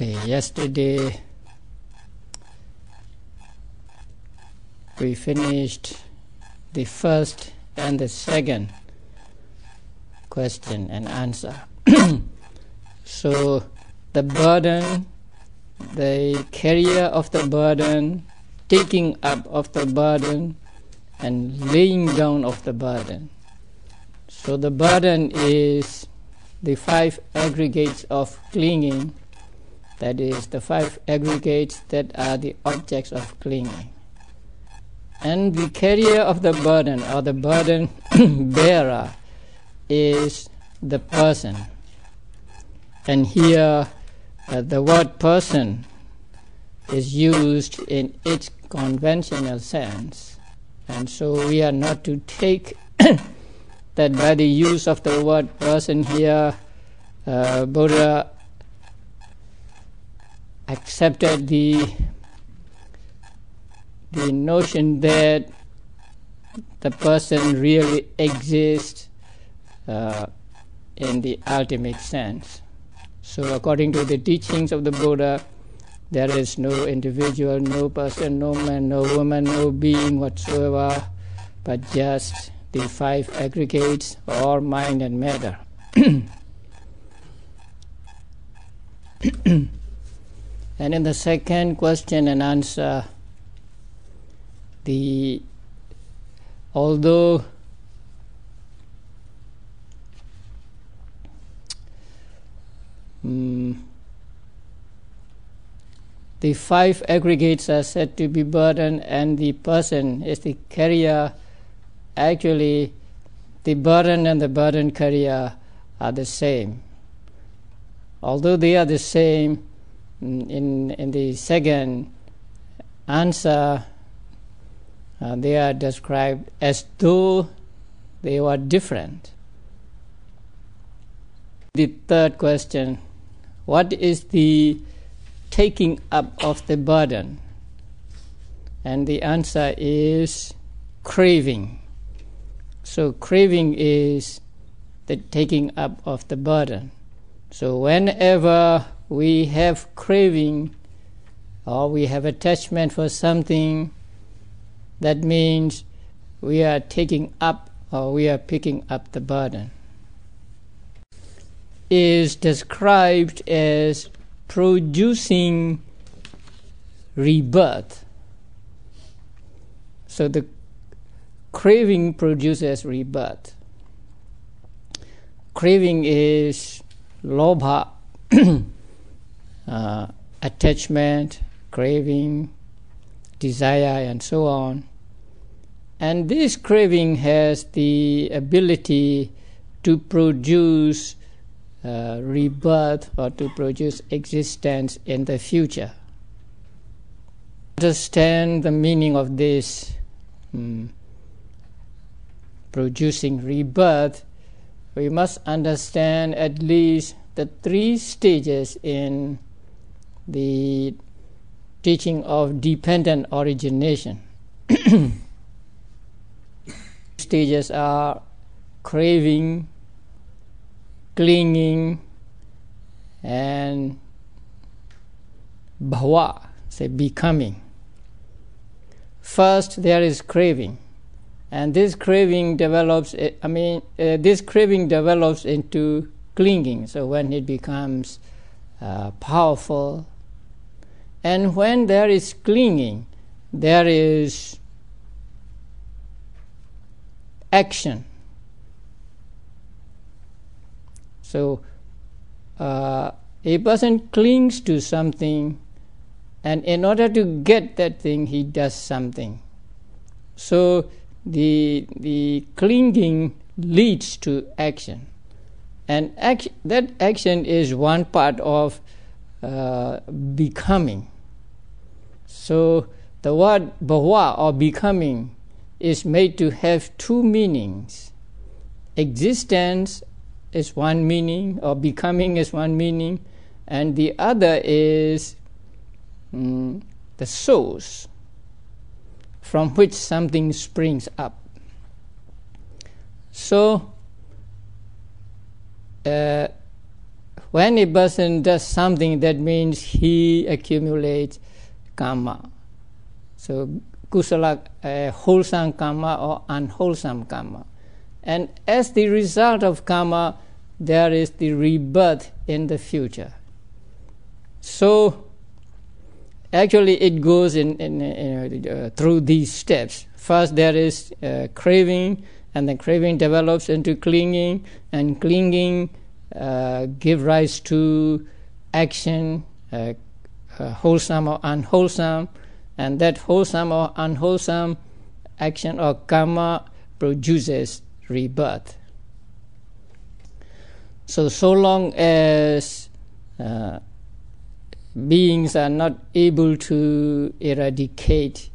Okay, yesterday we finished the first and the second question and answer. So the burden, the carrier of the burden, taking up of the burden, and laying down of the burden. So the burden is the 5 aggregates of clinging, that is, the 5 aggregates that are the objects of clinging. And the carrier of the burden, or the burden bearer, is the person. And here the word person is used in its conventional sense. And so we are not to take that by the use of the word person here, Buddha accepted the notion that the person really exists in the ultimate sense. So according to the teachings of the Buddha, there is no individual, no person, no man, no woman, no being whatsoever, but just the 5 aggregates, or mind and matter. And in the second question and answer, although the 5 aggregates are said to be burden and the person is the carrier, actually the burden and the burden carrier are the same. Although they are the same, in the second answer they are described as though they were different. The third question, what is the taking up of the burden? And the answer is craving. So craving is the taking up of the burden. So whenever we have craving or we have attachment for something, that means we are taking up or we are picking up the burden. Is described as producing rebirth. So the craving produces rebirth. Craving is lobha, attachment, craving, desire, and so on. And this craving has the ability to produce rebirth or to produce existence in the future. To understand the meaning of this producing rebirth, we must understand at least the 3 stages in the teaching of dependent origination. Stages are craving, clinging, and bhava, say becoming. First, there is craving, and this craving develops. This craving develops into clinging. So when it becomes powerful, and when there is clinging, there is action. So a person clings to something, and in order to get that thing, he does something. So the clinging leads to action, and that action is one part of becoming. So the word bhava, or becoming, is made to have 2 meanings. Existence is one meaning, or becoming is one meaning, and the other is the source from which something springs up. So when a person does something, that means he accumulates karma. So kusala, wholesome karma or unwholesome karma. And as the result of karma, there is the rebirth in the future. So actually it goes through these steps. First there is craving, and then craving develops into clinging, and clinging give rise to action, wholesome or unwholesome, and that wholesome or unwholesome action or karma produces rebirth. So long as beings are not able to eradicate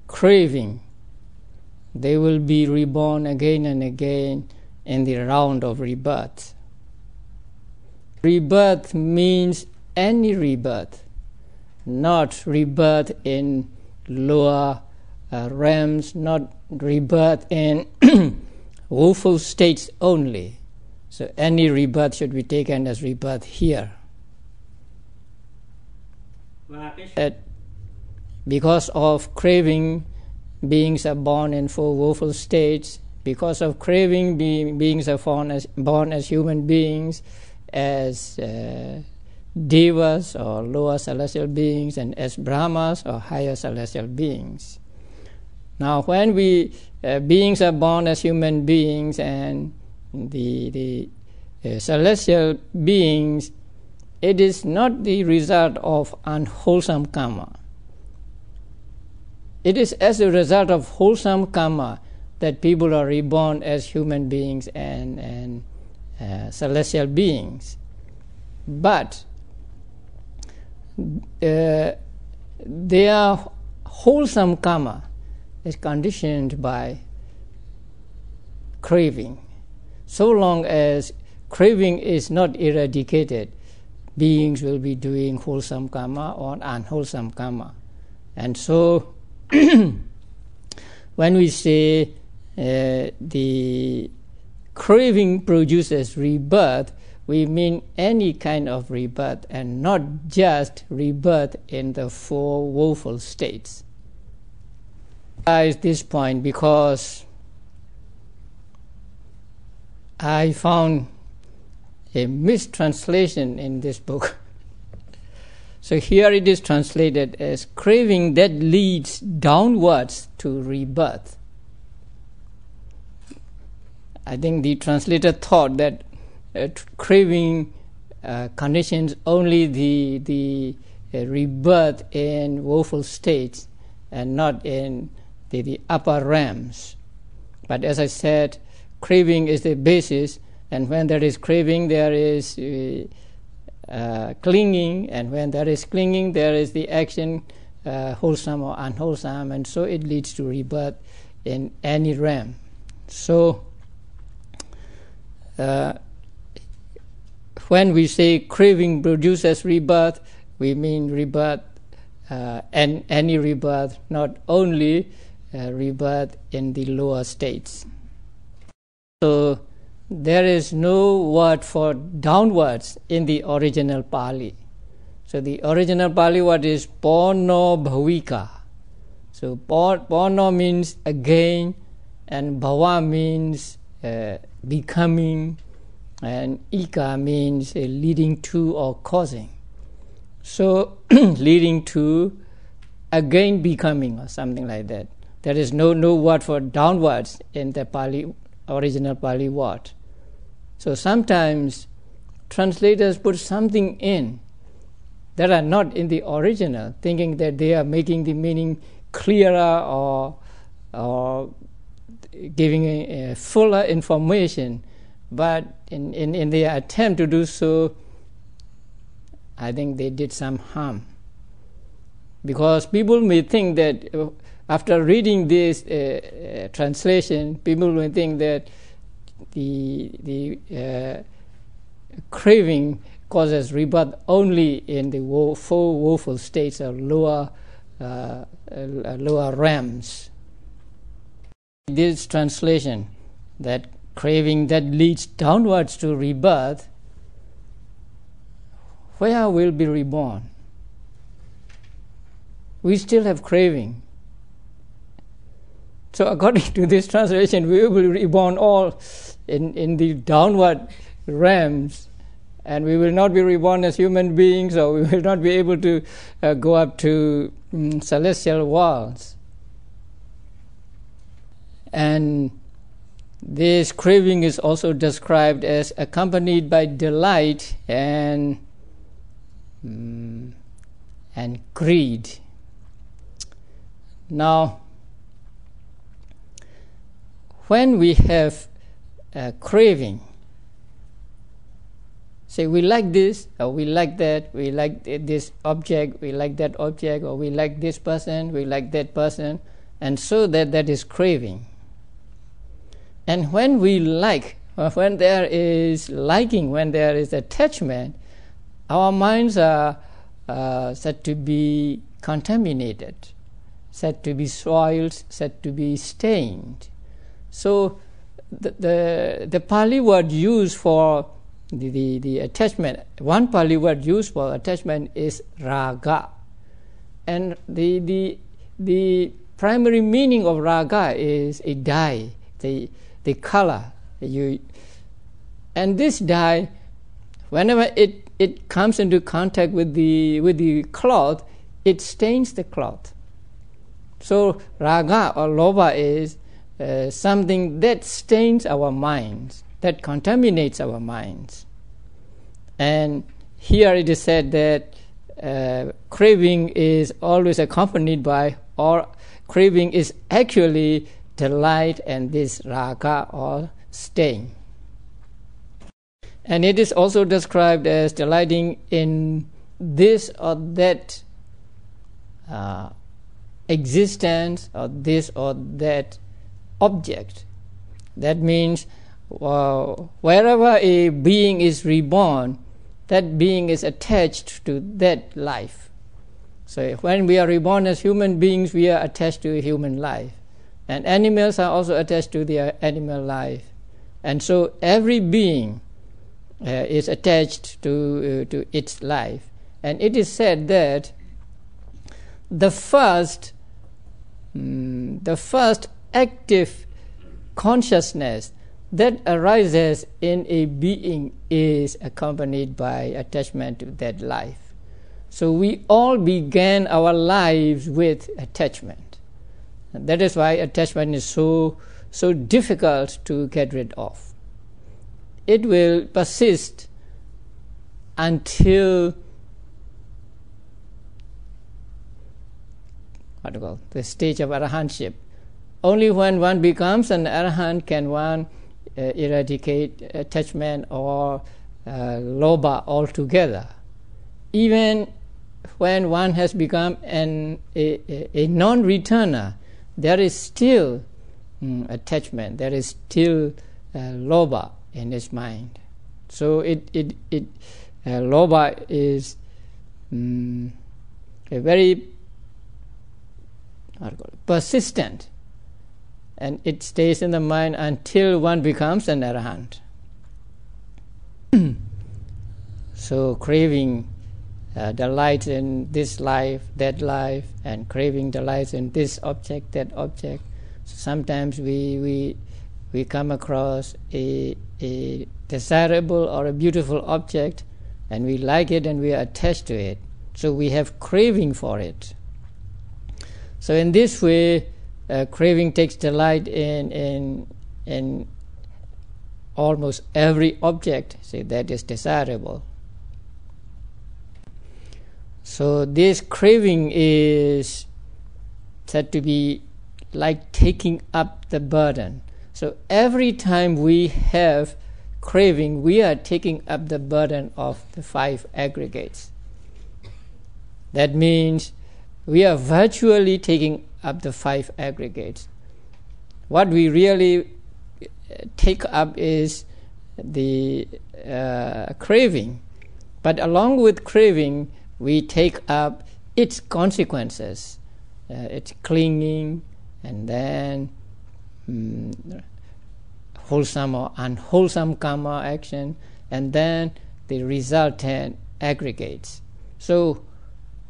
craving, they will be reborn again and again in the round of rebirth. Rebirth means any rebirth, not rebirth in lower realms, not rebirth in woeful states only. So any rebirth should be taken as rebirth here. Because of craving, beings are born in four woeful states. Because of craving, beings are born as human beings, as devas or lower celestial beings, and as brahmas or higher celestial beings. Now, when beings are born as human beings, and the celestial beings, it is not the result of unwholesome karma. It is as a result of wholesome karma that people are reborn as human beings and celestial beings. But their wholesome karma is conditioned by craving. So long as craving is not eradicated, beings will be doing wholesome karma or unwholesome karma. And so when we say the craving produces rebirth, we mean any kind of rebirth and not just rebirth in the four woeful states. I raise this point because I found a mistranslation in this book. So here it is translated as craving that leads downwards to rebirth. I think the translator thought that craving conditions only the rebirth in woeful states and not in the upper realms. But as I said, craving is the basis, and when there is craving, there is clinging, and when there is clinging, there is the action, wholesome or unwholesome, and so it leads to rebirth in any realm. So when we say craving produces rebirth, we mean rebirth, and any rebirth, not only rebirth in the lower states. So there is no word for downwards in the original Pali. So the original Pali word is Pono Bhavika. So Pono means again, and Bhava means becoming, and Ika means leading to or causing. So leading to again becoming or something like that. There is no word for downwards in the Pali, original Pali word. So sometimes translators put something in that are not in the original, thinking that they are making the meaning clearer or giving a fuller information. But in their attempt to do so, I think they did some harm. Because people may think that after reading this translation, people may think that the craving causes rebirth only in the four woeful states or lower realms. This translation, that craving that leads downwards to rebirth, where will be reborn? We still have craving. So according to this translation, we will be reborn all in the downward realms, and we will not be reborn as human beings, or we will not be able to go up to celestial worlds. And this craving is also described as accompanied by delight and greed. Now, when we have a craving, say we like this, or we like that, we like this object, we like that object, or we like this person, we like that person, and so that is craving. And when we like, when there is liking, when there is attachment, our minds are said to be contaminated, said to be soiled, said to be stained. So the Pali word used for the attachment, one Pali word used for attachment is raga. And the primary meaning of raga is a dye, the color. And this dye, whenever it comes into contact with the cloth, it stains the cloth. So raga or lobha is something that stains our minds, that contaminates our minds. And here it is said that craving is always accompanied by, or craving is actually delight and this raga or stain. And it is also described as delighting in this or that existence, or this or that object. That means wherever a being is reborn, that being is attached to that life. So when we are reborn as human beings, we are attached to a human life. And animals are also attached to their animal life. And so every being is attached to its life. And it is said that the first active consciousness that arises in a being is accompanied by attachment to that life. So we all began our lives with attachment. And that is why attachment is so difficult to get rid of. It will persist until the stage of arahantship. Only when one becomes an arahant can one eradicate attachment or lobha altogether. Even when one has become a non-returner, there is still attachment, there is still lobha in his mind. So lobha is a very persistent, and it stays in the mind until one becomes an arahant. So craving delights in this life, that life, and craving delights in this object, that object. So sometimes we come across a desirable or a beautiful object, and we like it and we are attached to it. So we have craving for it. So in this way, craving takes delight in almost every object, say, that is desirable. So this craving is said to be like taking up the burden. So every time we have craving, we are taking up the burden of the 5 aggregates. That means we are virtually taking up the 5 aggregates. What we really take up is the craving. But along with craving, we take up its consequences, its clinging, and then wholesome or unwholesome karma action, and then the resultant aggregates. So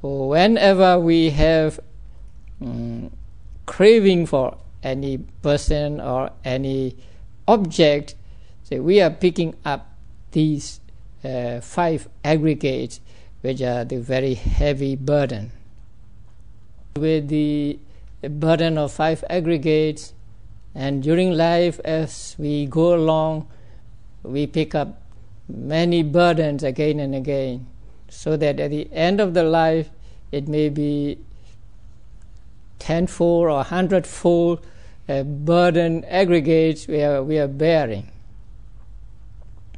whenever we have craving for any person or any object, so we are picking up these 5 aggregates, which are the very heavy burden. With the burden of 5 aggregates, and during life as we go along, we pick up many burdens again and again, so that at the end of the life it may be tenfold or hundredfold burden aggregates we are bearing.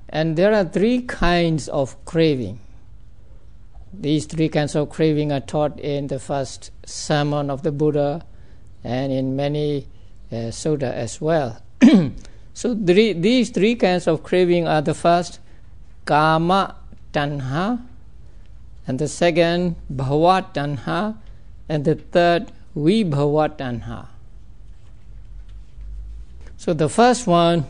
And there are 3 kinds of craving. These 3 kinds of craving are taught in the first sermon of the Buddha and in many sutta as well. So these 3 kinds of craving are: the first, kama tanha, and the second, bhava tanha, and the third, vibhava tanha. So the first one,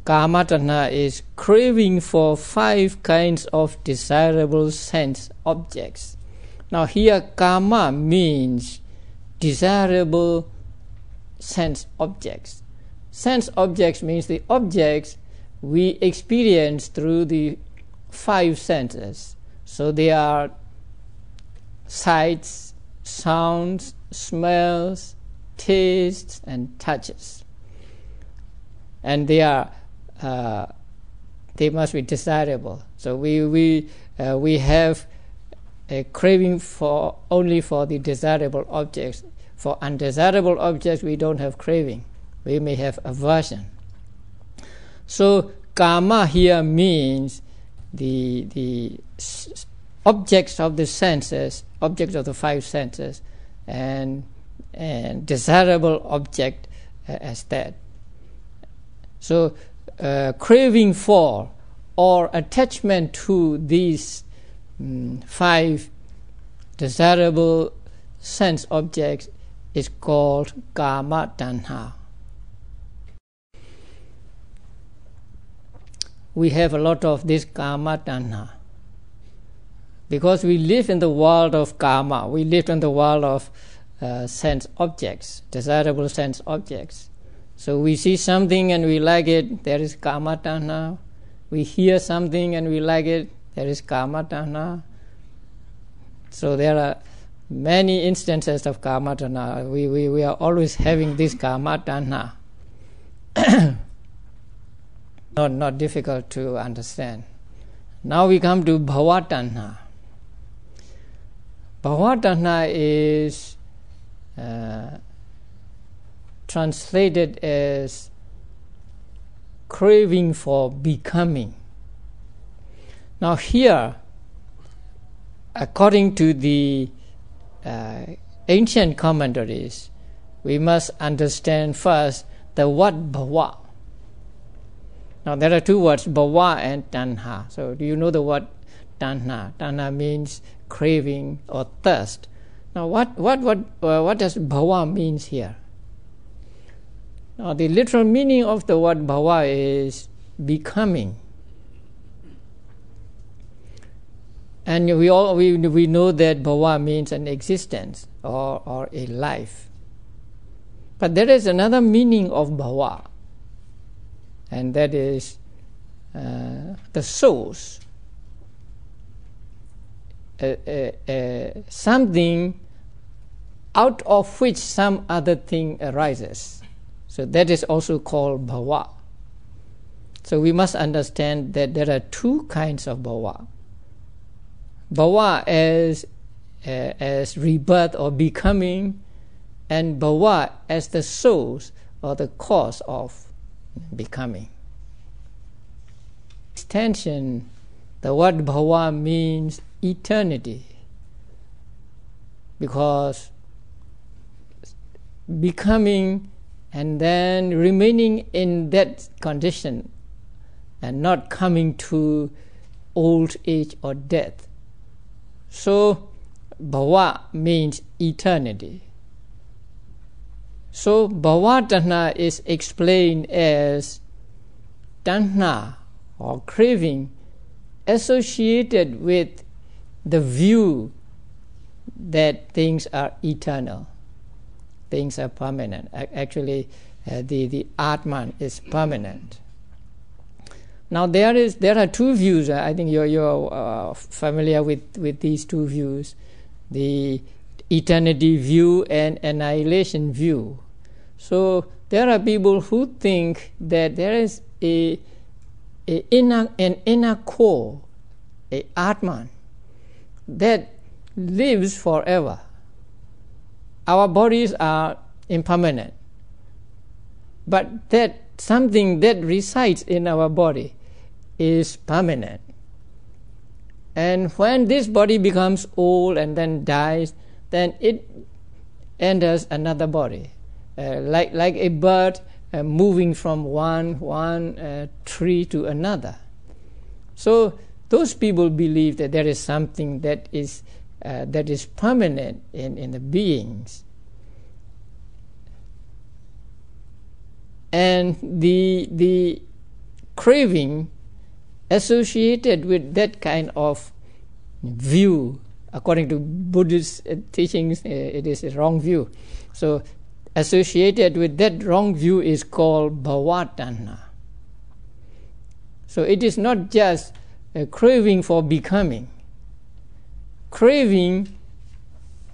kama tanha, is craving for 5 kinds of desirable sense objects. Now here, kama means desirable sense objects. Sense objects means the objects we experience through the 5 senses. So they are sights, sounds, smells, tastes, and touches. And they must be desirable. So we have a craving only for the desirable objects. For undesirable objects, we don't have craving. We may have aversion. So kama here means the objects of the senses, objects of the 5 senses, and desirable object as that. So craving for or attachment to these 5 desirable sense objects is called kama tanha. We have a lot of this kama tanha because we live in the world of karma. We live in the world of sense objects, desirable sense objects. So we see something and we like it, there is kama tanha. We hear something and we like it, there is kama tanha. So there are many instances of kama tanha. We are always having this kama tanha. Not difficult to understand. Now we come to bhava tanha. Bhava tanha is translated as craving for becoming. Now here, according to the ancient commentaries, we must understand first the word bhava. Now there are 2 words, bhava and tanha. So do you know the word tanha? Tanha means craving or thirst. Now what does bhava means here? Now the literal meaning of the word bhava is becoming. And we know that bhava means an existence or a life. But there is another meaning of bhava, and that is the source. Something out of which some other thing arises. So that is also called bhava. So we must understand that there are 2 kinds of bhava. Bhava as rebirth or becoming, and bhava as the source or the cause of becoming. Extension, the word bhava means eternity, because becoming and then remaining in that condition and not coming to old age or death. So bhava means eternity. So bhava tanha is explained as tanha or craving associated with the view that things are eternal, things are permanent. Actually, the Atman is permanent. Now there are two views. I think you're familiar with these two views: the eternity view and annihilation view. So there are people who think that there is an inner core, a Atman, that lives forever. Our bodies are impermanent, but that something that resides in our body is permanent. And when this body becomes old and then dies, then it enters another body, like a bird moving from one tree to another. So those people believe that there is something that is permanent in the beings. And the craving associated with that kind of view, according to Buddhist teachings, it is a wrong view. So associated with that wrong view is called bhavatanha. So it is not just a craving for becoming. Craving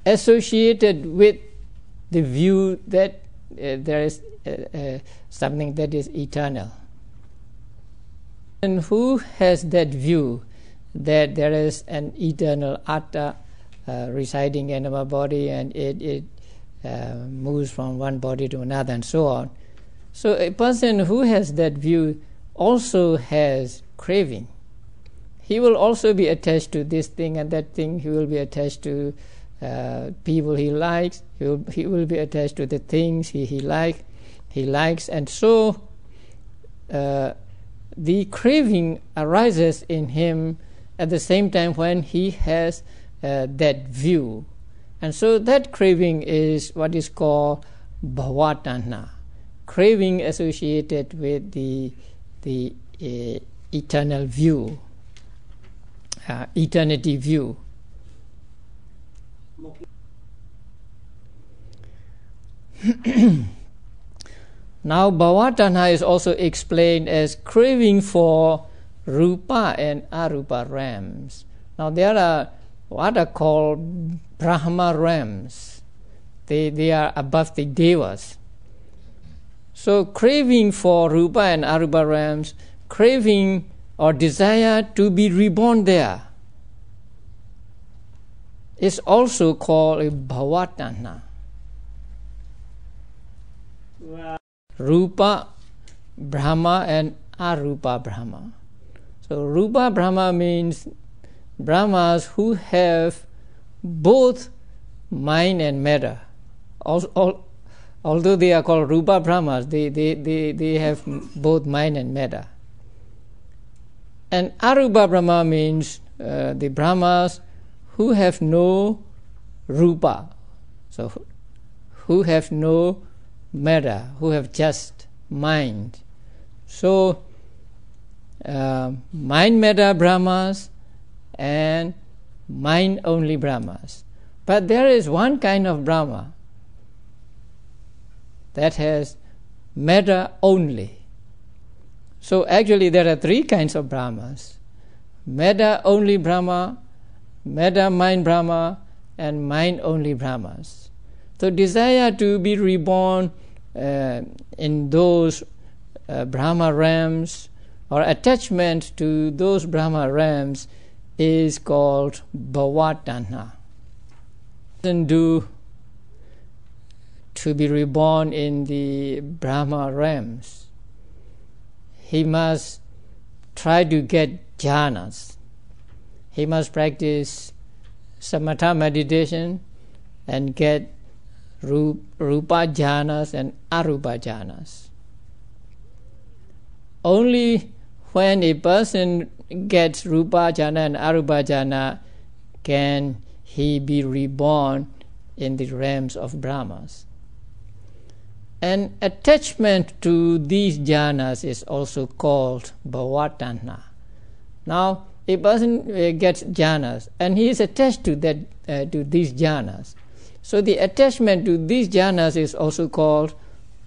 associated with the view that there is something that is eternal. And who has that view that there is an eternal atta residing in our body, and it moves from one body to another and so on? So a person who has that view also has craving. He will also be attached to this thing and that thing. He will be attached to people he likes. He will be attached to the things he likes, and so the craving arises in him at the same time when he has that view. And so that craving is what is called bhavatanha, craving associated with the eternal view, eternity view. Now, bhavatanha is also explained as craving for rupa and arupa realms. Now, there are what are called Brahma realms. They are above the devas. So, craving for rupa and arupa realms, craving or desire to be reborn there, is also called a bhavatanha. Wow. Rupa Brahma and Arupa Brahma. So Rupa Brahma means Brahmas who have both mind and matter. Although they are called Rupa Brahmas, they have both mind and matter. And Arupa Brahma means the Brahmas who have no Rupa, so who have no matter, who have just mind. So mind matter Brahmas and mind only Brahmas. But there is one kind of Brahma that has matter only. So actually there are three kinds of Brahmas: matter only Brahma, matter mind Brahma, and mind only Brahmas. So desire to be reborn in those Brahma realms, or attachment to those Brahma realms, is called bhavatanha. Doesn't do to be reborn in the Brahma realms. He must try to get jhanas. He must practice samatha meditation and get rupa jhanas and arupa jhanas. Only when a person gets rupa jhana and arupa jhana can he be reborn in the realms of Brahmas. And attachment to these jhanas is also called bhava tanha. Now, a person gets jhanas and he is attached to these jhanas. So the attachment to these jhanas is also called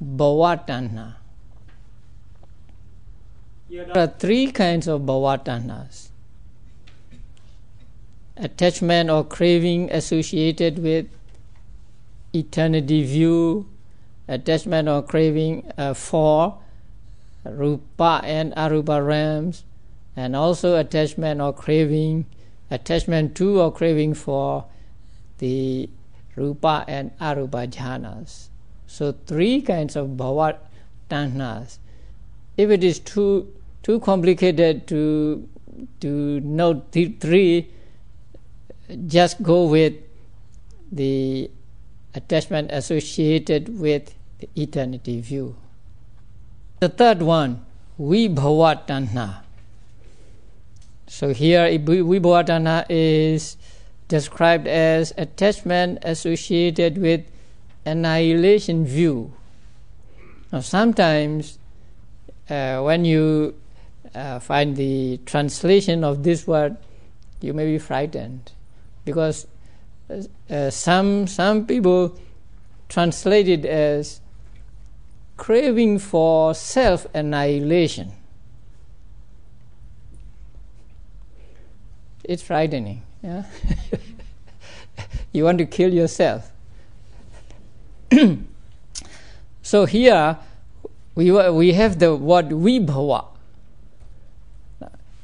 bhava tanha. There are three kinds of bhava tanhas. Attachment or craving associated with eternity view, attachment or craving for rupa and arupa realms, and also attachment to or craving for the rupa and arupa jhanas. So three kinds of bhava tanhas. If it is too complicated to note the three, just go with the attachment associated with the eternity view. The third one, vibhava tanha. So here vibhava tanha is described as attachment associated with annihilation view. Now sometimes when you find the translation of this word, you may be frightened, because some people translate it as craving for self-annihilation. It's frightening. Yeah? You want to kill yourself. So here we have the word vibhava.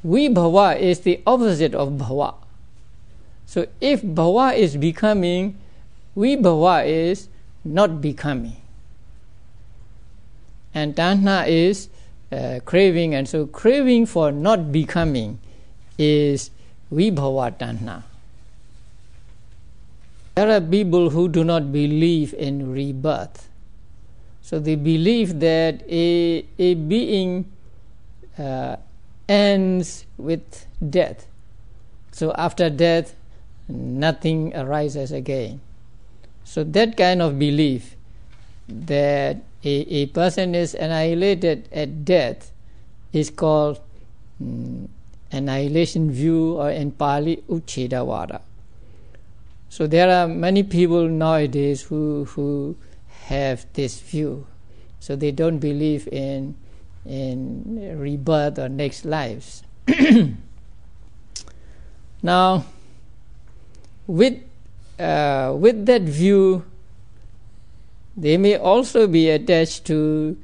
Vibhava is the opposite of bhava. So if bhava is becoming, vibhava is not becoming. And tanha is craving, and so craving for not becoming is vibhava tanha. There are people who do not believe in rebirth. So they believe that a being ends with death. So after death, nothing arises again. So that kind of belief that a person is annihilated at death is called annihilation view, or in Pali, uchedavada. So there are many people nowadays who have this view. So they don't believe in rebirth or next lives. Now, with that view, they may also be attached to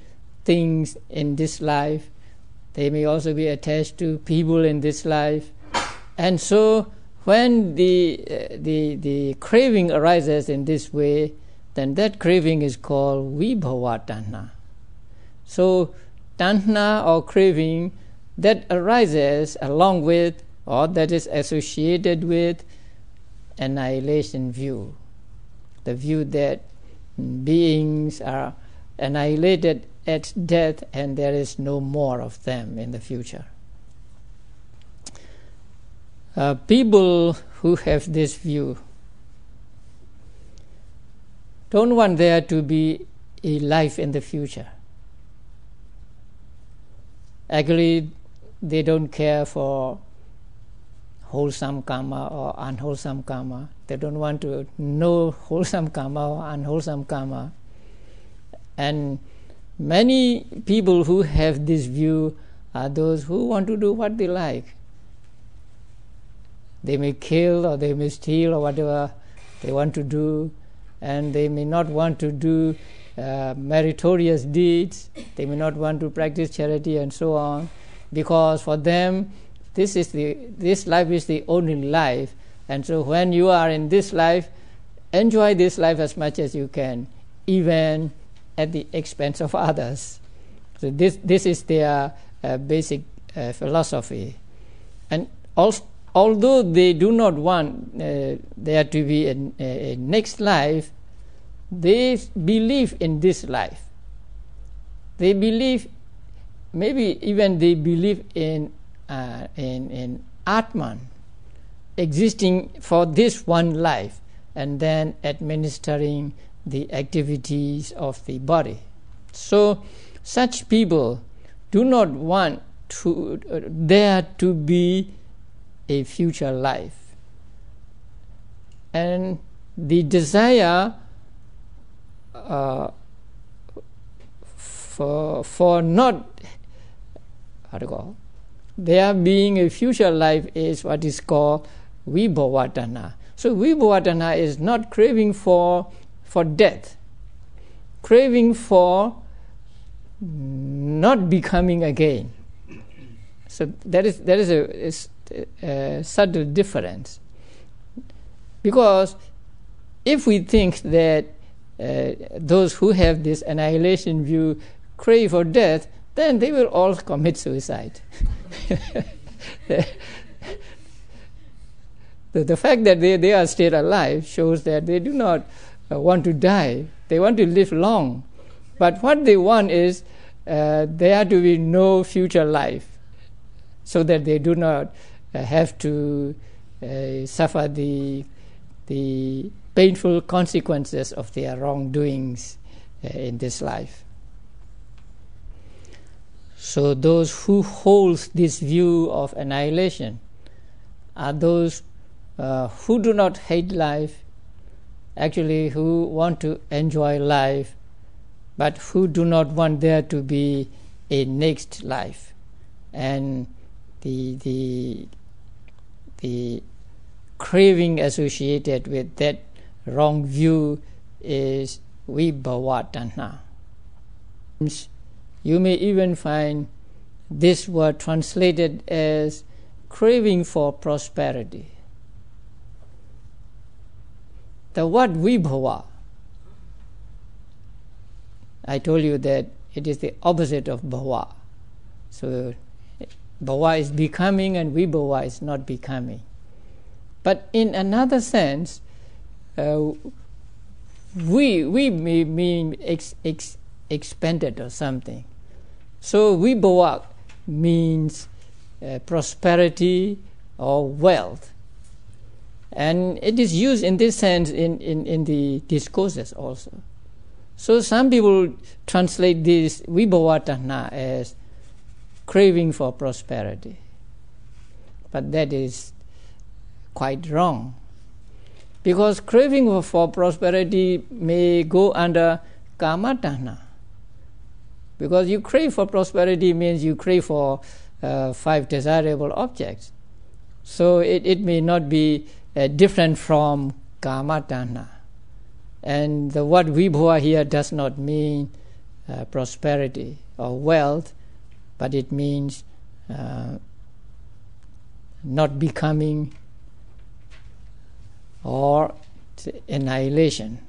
things in this life. They may also be attached to people in this life. And so when the craving arises in this way, then that craving is called vibhava tanha. So tanha or craving that arises along with, or that is associated with, annihilation view, the view that beings are annihilated at death and there is no more of them in the future. People who have this view don't want there to be a life in the future. Actually, they don't care for wholesome karma or unwholesome karma. They don't want to know wholesome karma or unwholesome karma. And many people who have this view are those who want to do what they like. They may kill or they may steal or whatever they want to do, and they may not want to do meritorious deeds. They may not want to practice charity and so on, because for them this life is the only life, and so when you are in this life, enjoy this life as much as you can, even at the expense of others. So this is their basic philosophy. And also, although they do not want there to be a next life, they believe in this life. They believe, maybe even they believe in Atman existing for this one life and then administering the activities of the body. So such people do not want there to be a future life. And the desire for not, there being a future life is what is called vibhavatana. So vibhavatana is not craving for death, craving for not becoming again. So there is a subtle difference. Because if we think that those who have this annihilation view crave for death, then they will all commit suicide. The fact that they are still alive shows that they do not want to die. They want to live long. But what they want is there to be no future life, so that they do not have to suffer the painful consequences of their wrongdoings in this life. So those who hold this view of annihilation are those who do not hate life, actually who want to enjoy life, but who do not want there to be a next life. And the craving associated with that wrong view is vibhavatana. You may even find this word translated as craving for prosperity. The word vibhava, I told you that it is the opposite of bhava. So bhava is becoming and vibhava is not becoming. But in another sense, we may mean expanded or something. So vibhava means prosperity or wealth. And it is used in this sense in the discourses also. So some people translate this vibhavatana as craving for prosperity. But that is quite wrong. Because craving for prosperity may go under kamatana. Because you crave for prosperity means you crave for 5 desirable objects. So it may not be different from kamatana. And the word vibhava here does not mean prosperity or wealth, but it means not becoming or annihilation.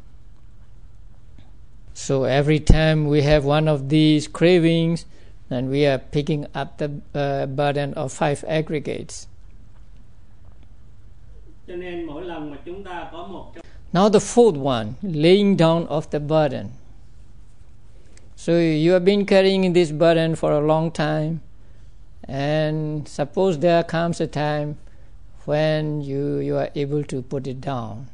So every time we have one of these cravings, then we are picking up the burden of 5 aggregates. Now the fourth one, laying down of the burden. So you have been carrying this burden for a long time, and suppose there comes a time when you are able to put it down.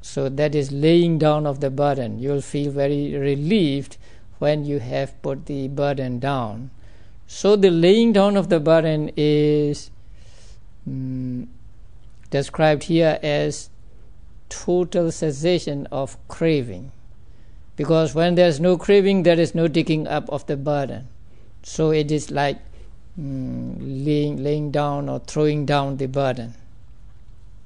So that is laying down of the burden. You will feel very relieved when you have put the burden down. So the laying down of the burden is described here as total cessation of craving. Because when there is no craving, there is no taking up of the burden. So it is like laying down or throwing down the burden.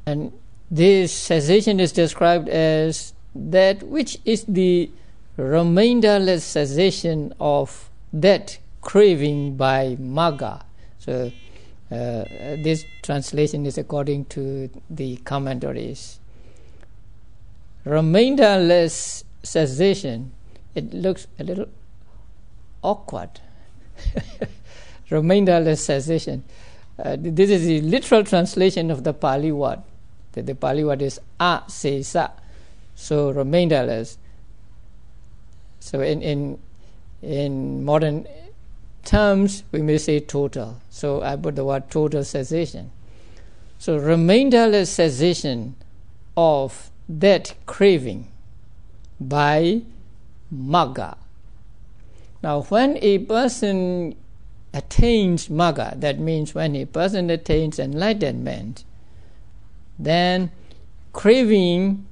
And this cessation is described as that which is the remainderless cessation of that craving by magga. So this translation is according to the commentaries. Remainderless cessation, it looks a little awkward. Remainderless cessation. This is the literal translation of the Pali word. The Pali word is asesa, so remainderless. So in modern terms, we may say total. So I put the word total cessation. So remainderless cessation of that craving by magga. Now, when a person attains magga, that means when a person attains enlightenment, then craving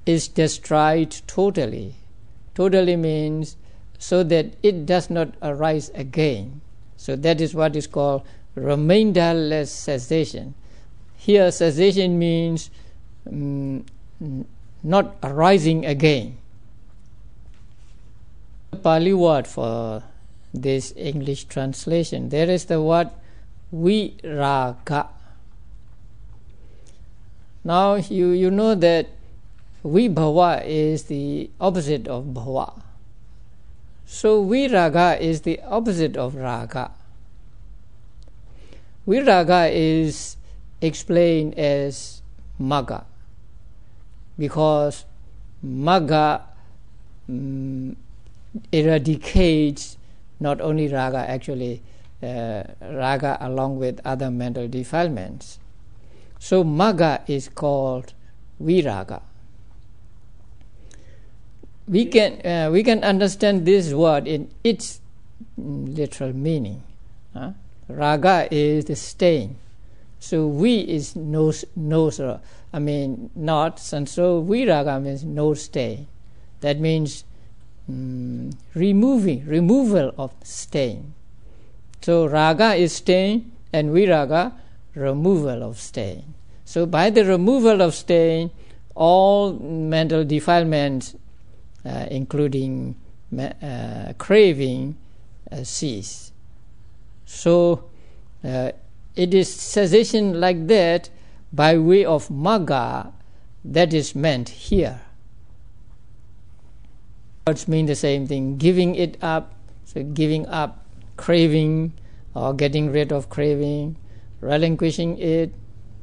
is destroyed totally. Totally means so that it does not arise again. So that is what is called remainderless cessation. Here cessation means not arising again. The Pali word for this English translation, there is the word viraga. Now you know that vibhava is the opposite of bhava. So viraga is the opposite of raga. Viraga is explained as magga, because magga eradicates not only raga, actually raga along with other mental defilements. So magga is called viraga. We can understand this word in its literal meaning. Raga is the stain. So vi is not, and so viraga means no stain. That means removal of stain. So raga is stain and viraga removal of stain. So by the removal of stain, all mental defilements, including craving, cease. So it is cessation like that by way of magga that is meant here. Words mean the same thing, giving it up, so giving up craving or getting rid of craving, relinquishing it,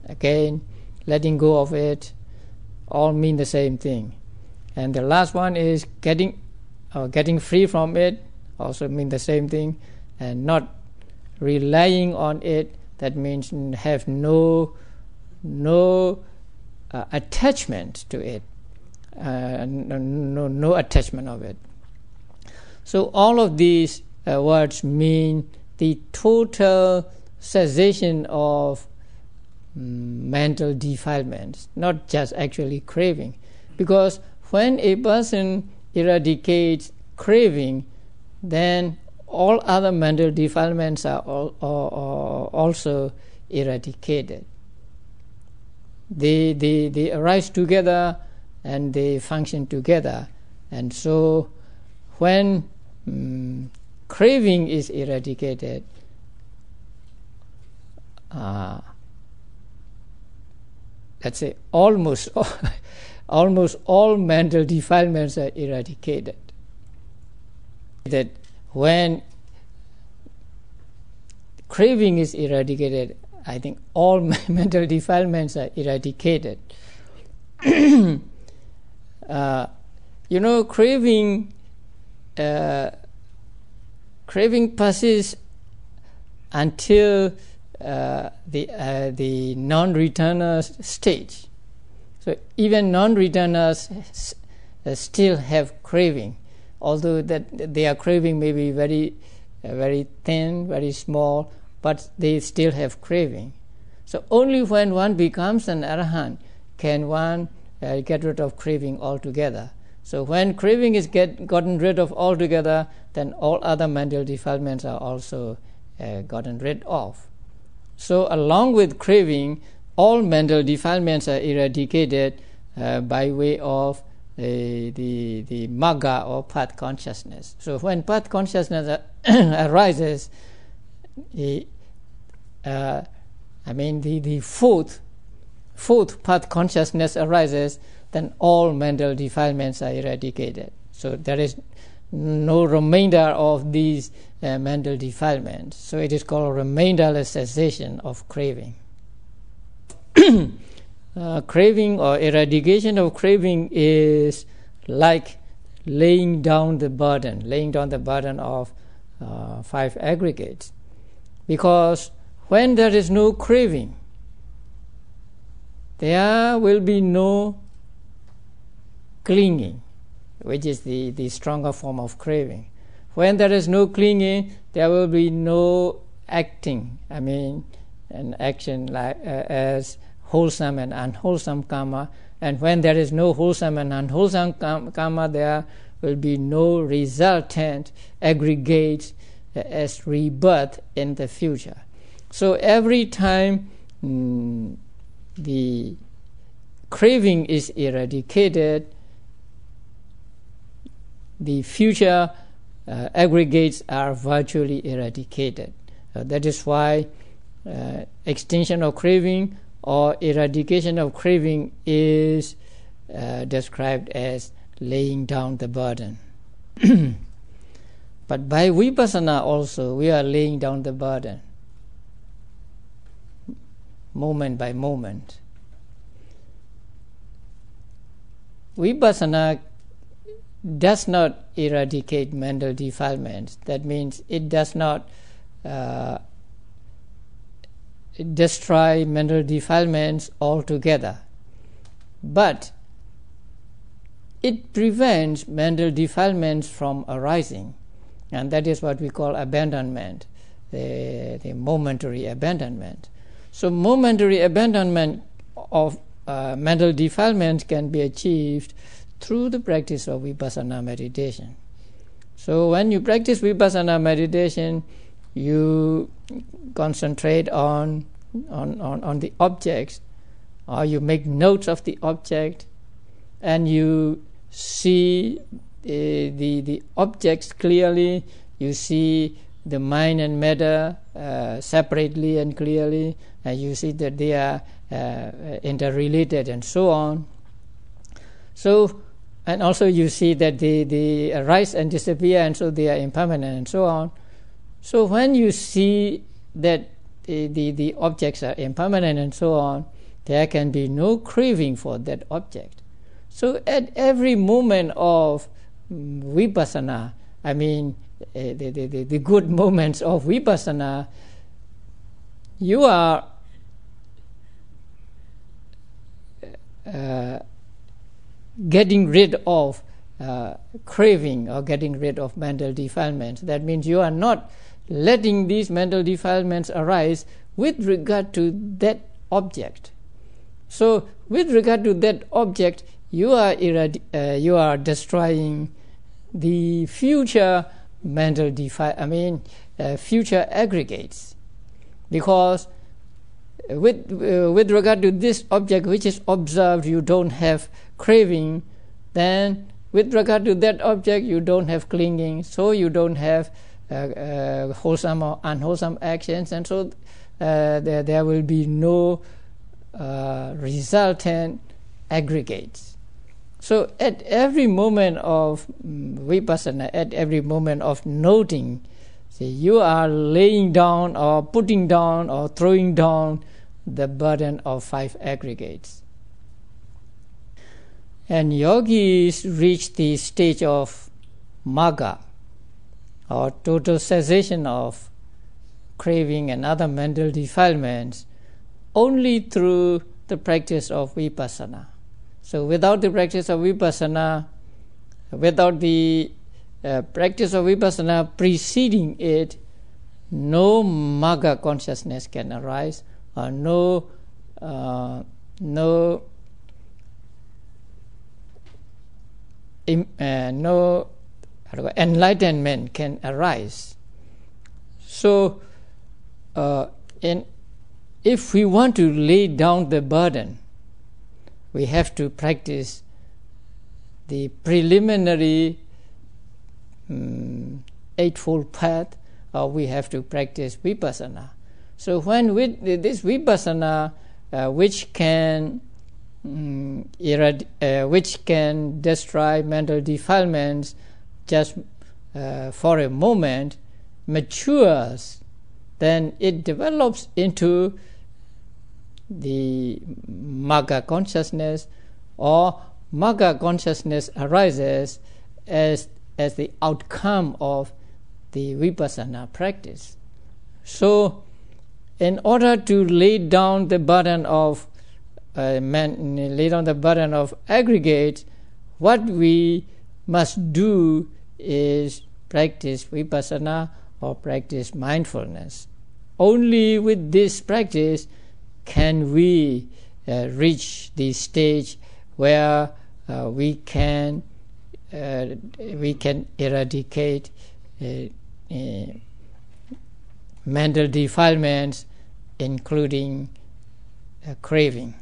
again, letting go of it, all mean the same thing. And the last one is getting free from it, also mean the same thing, and not relying on it, that means have no attachment to it, no attachment of it. So all of these words mean the total cessation of mental defilements, not just actually craving. Because when a person eradicates craving, then all other mental defilements are also eradicated. They arise together and they function together. And so when craving is eradicated, let's say almost all mental defilements are eradicated. That when craving is eradicated, I think all mental defilements are eradicated. Craving persists until the non-returner stage. So even non-returners still have craving, although that their craving may be very thin, very small, but they still have craving. So only when one becomes an arahant can one get rid of craving altogether. So when craving is gotten rid of altogether, then all other mental defilements are also gotten rid of. So along with craving, all mental defilements are eradicated by way of the magga or path consciousness. So when path consciousness arises, the fourth path consciousness arises, then all mental defilements are eradicated. So there is no remainder of these mental defilements. So it is called remainderless cessation of craving. Craving or eradication of craving is like laying down the burden of 5 aggregates. Because when there is no craving, there will be no clinging, which is the stronger form of craving. when there is no clinging, there will be no acting. An action like as wholesome and unwholesome karma. And when there is no wholesome and unwholesome karma, there will be no resultant aggregate as rebirth in the future. So every time the craving is eradicated, the future aggregates are virtually eradicated. That is why extinction of craving or eradication of craving is described as laying down the burden. But by vipassana also, we are laying down the burden, moment by moment. Vipassana does not eradicate mental defilements. That means it does not destroy mental defilements altogether. But it prevents mental defilements from arising. And that is what we call abandonment, the momentary abandonment. So momentary abandonment of mental defilements can be achieved through the practice of vipassana meditation. So when you practice vipassana meditation, you concentrate on the objects, or you make notes of the object, and you see the objects clearly. You see the mind and matter separately and clearly, and you see that they are interrelated and so on. So, and also you see that they arise and disappear, and so they are impermanent and so on. So when you see that the objects are impermanent and so on, there can be no craving for that object. So at every moment of vipassana, the good moments of vipassana, you are getting rid of craving or getting rid of mental defilements. That means you are not letting these mental defilements arise with regard to that object. So with regard to that object, you are destroying the future mental future aggregates, because with regard to this object which is observed, you don't have craving. Then with regard to that object, you don't have clinging, so you don't have wholesome or unwholesome actions, and so there will be no resultant aggregates. So at every moment of vipassana, at every moment of noting, you are laying down or putting down or throwing down the burden of 5 aggregates. And yogis reach the stage of magga, or total cessation of craving and other mental defilements, only through the practice of vipassana. So without the practice of vipassana, without the practice of vipassana preceding it, no magga consciousness can arise, or no enlightenment can arise. So if we want to lay down the burden, we have to practice the preliminary eightfold path, or we have to practice vipassana. So when with this vipassana, which can destroy mental defilements just for a moment, matures, then it develops into the magga consciousness, or magga consciousness arises as the outcome of the vipassana practice. So in order to lay down the burden of aggregates, what we must do is practice vipassana or practice mindfulness. Only with this practice can we reach the stage where we can eradicate mental defilements, including craving.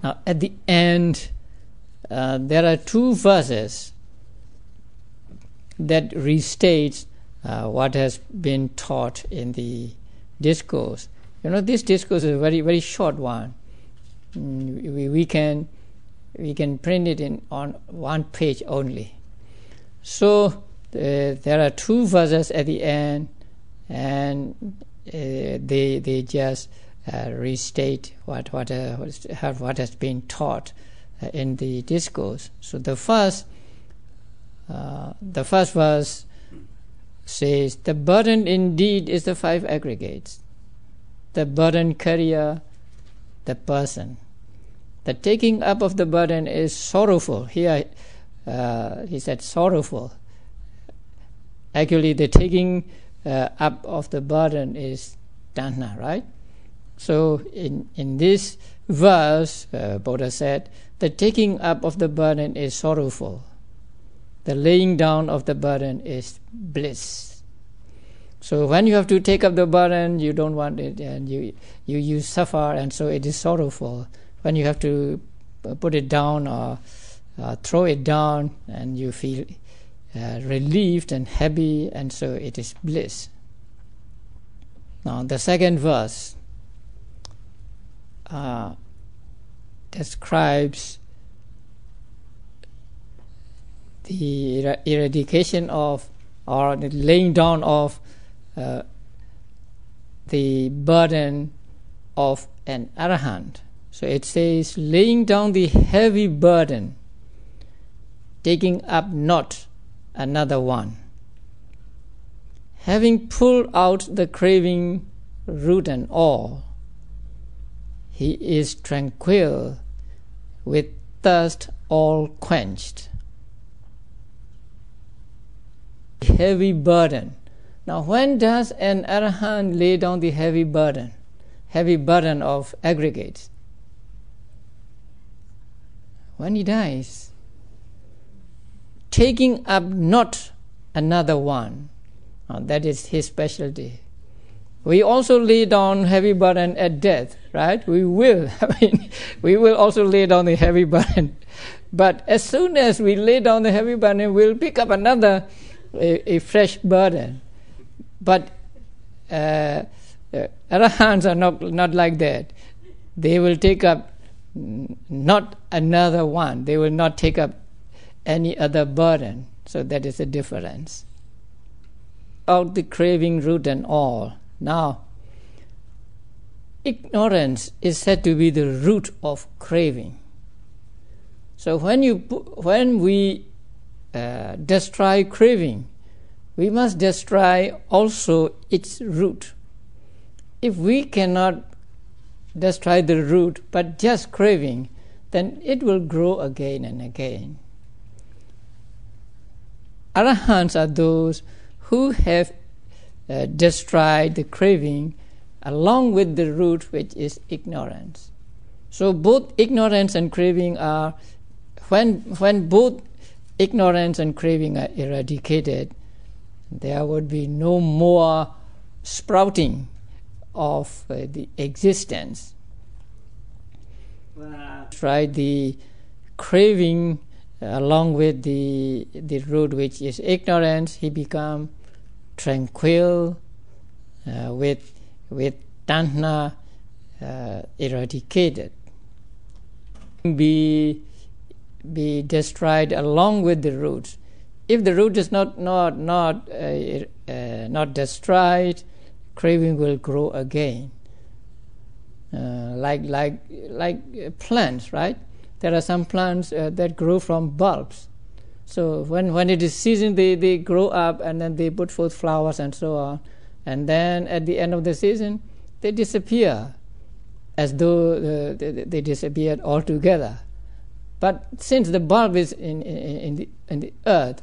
Now, at the end, there are two verses that restates what has been taught in the discourse. This discourse is a very, very short one. We can print it on one page only. So there are two verses at the end, and they just restate what has been taught in the discourse. So the first verse says, "The burden indeed is the five aggregates. The burden carrier, the person. The taking up of the burden is sorrowful." Here he said sorrowful. Actually, the taking up of the burden is tanha, right? So in this verse, Buddha said, the taking up of the burden is sorrowful. The laying down of the burden is bliss. So when you have to take up the burden, you don't want it, and you suffer, and so it is sorrowful. When you have to put it down or throw it down, and you feel relieved and happy, and so it is bliss. Now the second verse describes the eradication of, or the laying down of, the burden of an arahant. So it says, laying down the heavy burden, taking up not another one. Having pulled out the craving root and all, he is tranquil, with thirst all quenched. Heavy burden. Now, when does an arahant lay down the heavy burden of aggregates? When he dies. Taking up not another one. Now, that is his specialty. We also lay down heavy burden at death, right? We will. We will also lay down the heavy burden. But as soon as we lay down the heavy burden, we'll pick up another, a fresh burden. But arahants are not like that. They will take up not another one. They will not take up any other burden. So that is the difference. Out the craving root and all. Now, ignorance is said to be the root of craving. So when we destroy craving, we must destroy also its root. If we cannot destroy the root but just craving, then it will grow again and again. Arahants are those who have destroyed the craving along with the root, which is ignorance. So both ignorance and craving are, when both ignorance and craving are eradicated, there would be no more sprouting of the existence. Right, the craving along with the root, which is ignorance, he become tranquil, with tanha eradicated. Be destroyed along with the roots. If the root is not destroyed, craving will grow again. Like plants, right? There are some plants that grow from bulbs. So when it is season, they grow up and then they put forth flowers and so on. And then at the end of the season, they disappear, as though they disappeared altogether. But since the bulb is in the earth,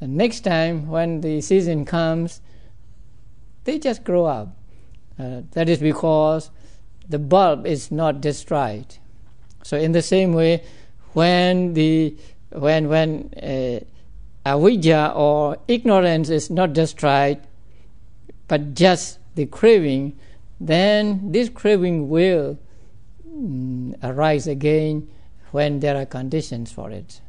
The next time when the season comes, they just grow up. That is because the bulb is not destroyed. So in the same way, when avidya or ignorance is not destroyed, but just the craving, then this craving will arise again when there are conditions for it.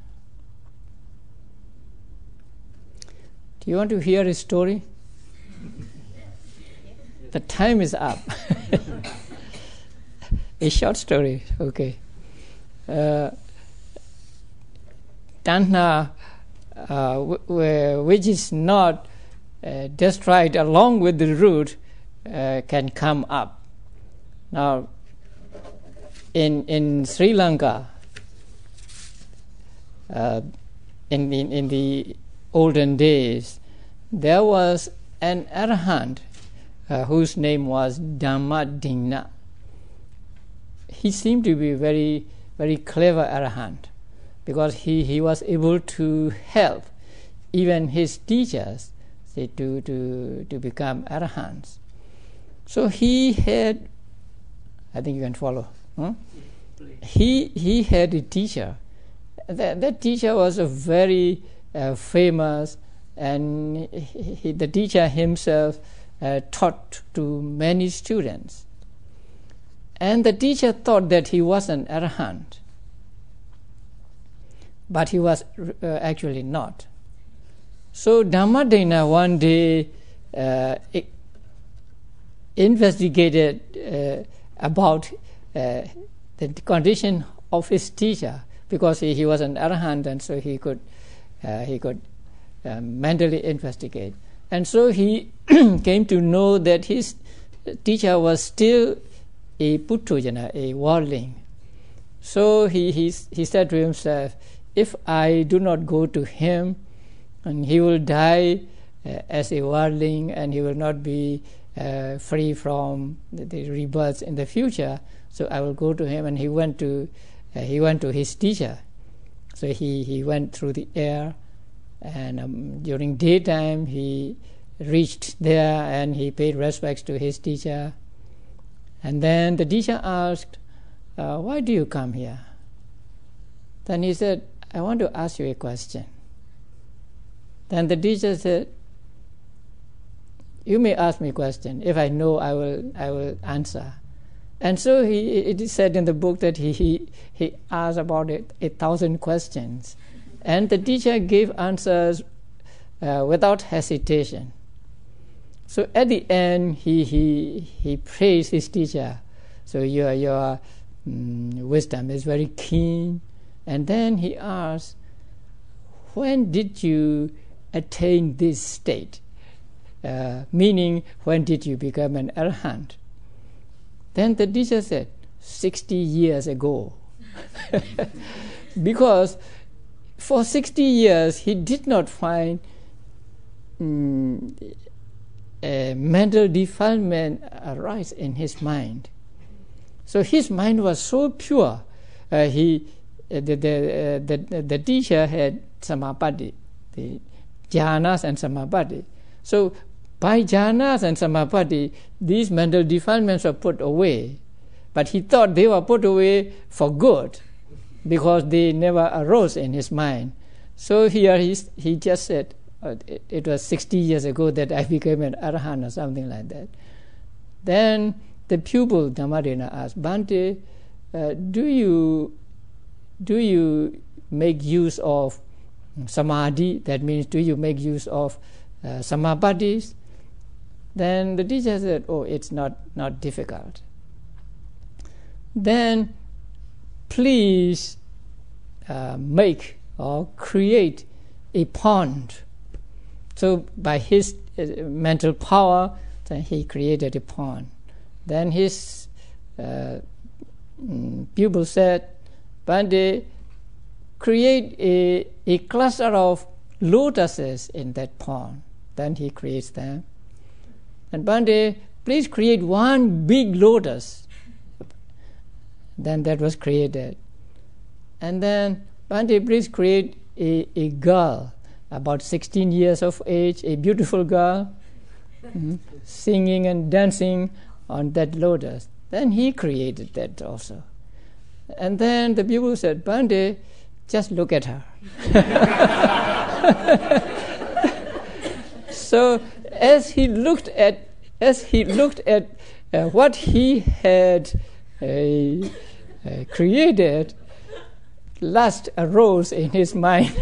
Do you want to hear a story? The time is up. A short story, okay. Tanha, which is not destroyed along with the root, can come up. Now, in Sri Lanka, in the olden days, there was an arahant whose name was Dhammadinna. He seemed to be very, very clever arahant because he was able to help even his teachers to become arahants. So he had, I think you can follow. Huh? He had a teacher. That teacher was a very famous, and the teacher himself taught to many students. And the teacher thought that he was an arahant, but he was actually not. So Dhammadinna one day investigated about the condition of his teacher, because he was an arahant, and so he could mentally investigate. And so he came to know that his teacher was still a puttujana, a worldling. So he said to himself, if I do not go to him, and he will die as a worldling, and he will not be free from the rebirths in the future. So I will go to him. And he went to his teacher. So he went through the air, and during daytime he reached there and he paid respects to his teacher. And then the teacher asked, why do you come here? Then he said, I want to ask you a question. Then the teacher said, you may ask me a question. If I know, I will answer. And so it is said in the book that he asked about 1,000 questions. And the teacher gave answers without hesitation. So at the end, he praised his teacher. So your wisdom is very keen. And then he asked, when did you attain this state? Meaning, when did you become an arahant? Then the teacher said, 60 years ago. Because for 60 years he did not find a mental defilement arise in his mind. So his mind was so pure. The teacher had samapatti, the jhanas and samapatti. So by jhanas and samapatti, these mental defilements were put away. But he thought they were put away for good, because they never arose in his mind. So here he just said, it was 60 years ago that I became an arahant or something like that. Then the pupil Dhammadinna asked, Bhante, do you make use of samadhi? That means, do you make use of samapattis? Then the teacher said, oh, it's not difficult. Then please make or create a pond. So by his mental power, then he created a pond. Then his pupil said, Bhante, create a cluster of lotuses in that pond. Then he creates them. And Bhante, please create one big lotus. Then that was created. And then, Bhante, please create a girl about 16 years of age, a beautiful girl, singing and dancing on that lotus. Then he created that also. And then the people said, Bande, just look at her. So as he looked at what he had created, lust arose in his mind.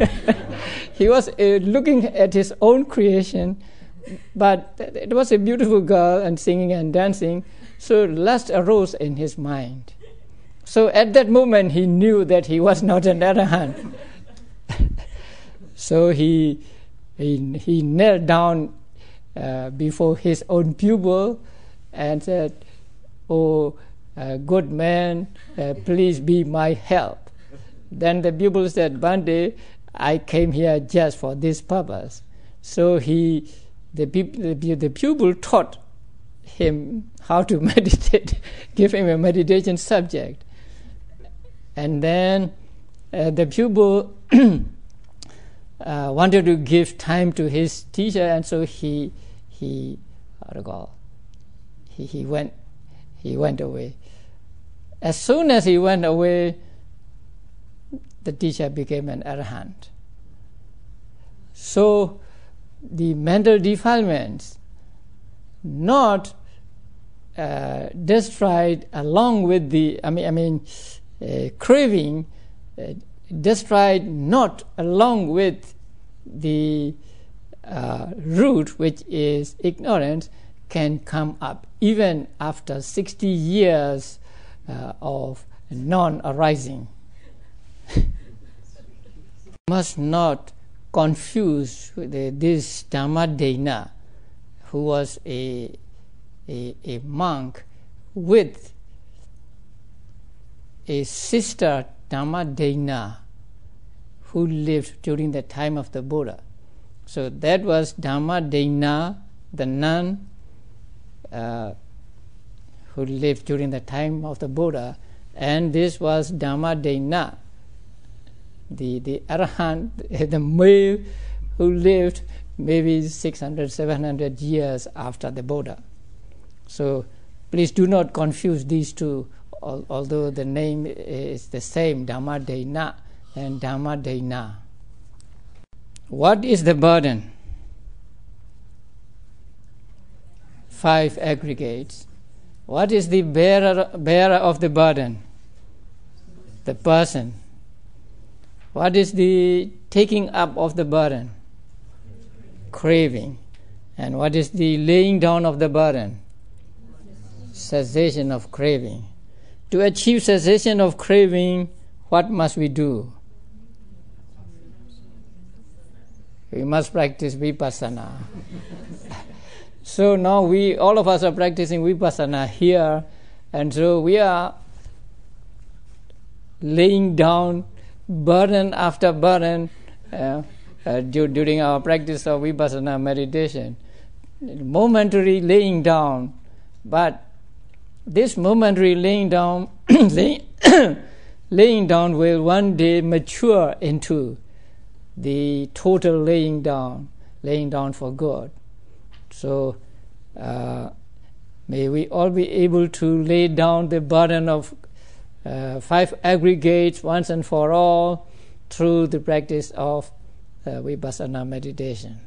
He was looking at his own creation, but it was a beautiful girl and singing and dancing, so lust arose in his mind. So at that moment he knew that he was not an arahant. So he knelt down before his own pupil and said, "Oh, good man, please be my help." Then the pupil said, "Bande, I came here just for this purpose." So the pupil taught him how to meditate, give him a meditation subject. And then the pupil wanted to give time to his teacher, and so he went away. As soon as he went away, the teacher became an arahant. So the mental defilements not destroyed along with the craving, destroyed not along with the root, which is ignorance, can come up even after 60 years of non-arising. Must not confuse this Dhammadena, who was a monk, with a sister Dhammadena who lived during the time of the Buddha. So that was Dhammadena, the nun who lived during the time of the Buddha, and this was Dhammadena, the arahant, the male who lived maybe 600, 700 years after the Buddha. So please do not confuse these two, although the name is the same, Dhammadena and Dhammadena. What is the burden? 5 aggregates. What is the bearer of the burden? The person. What is the taking up of the burden? Craving. And what is the laying down of the burden? Cessation of craving. To achieve cessation of craving, what must we do? We must practice vipassana. So now all of us are practicing vipassana here, and so we are laying down burden after burden during our practice of vipassana meditation. Momentary laying down, but this momentary laying down laying down will one day mature into the total laying down for good. So may we all be able to lay down the burden of 5 aggregates once and for all through the practice of vipassana meditation.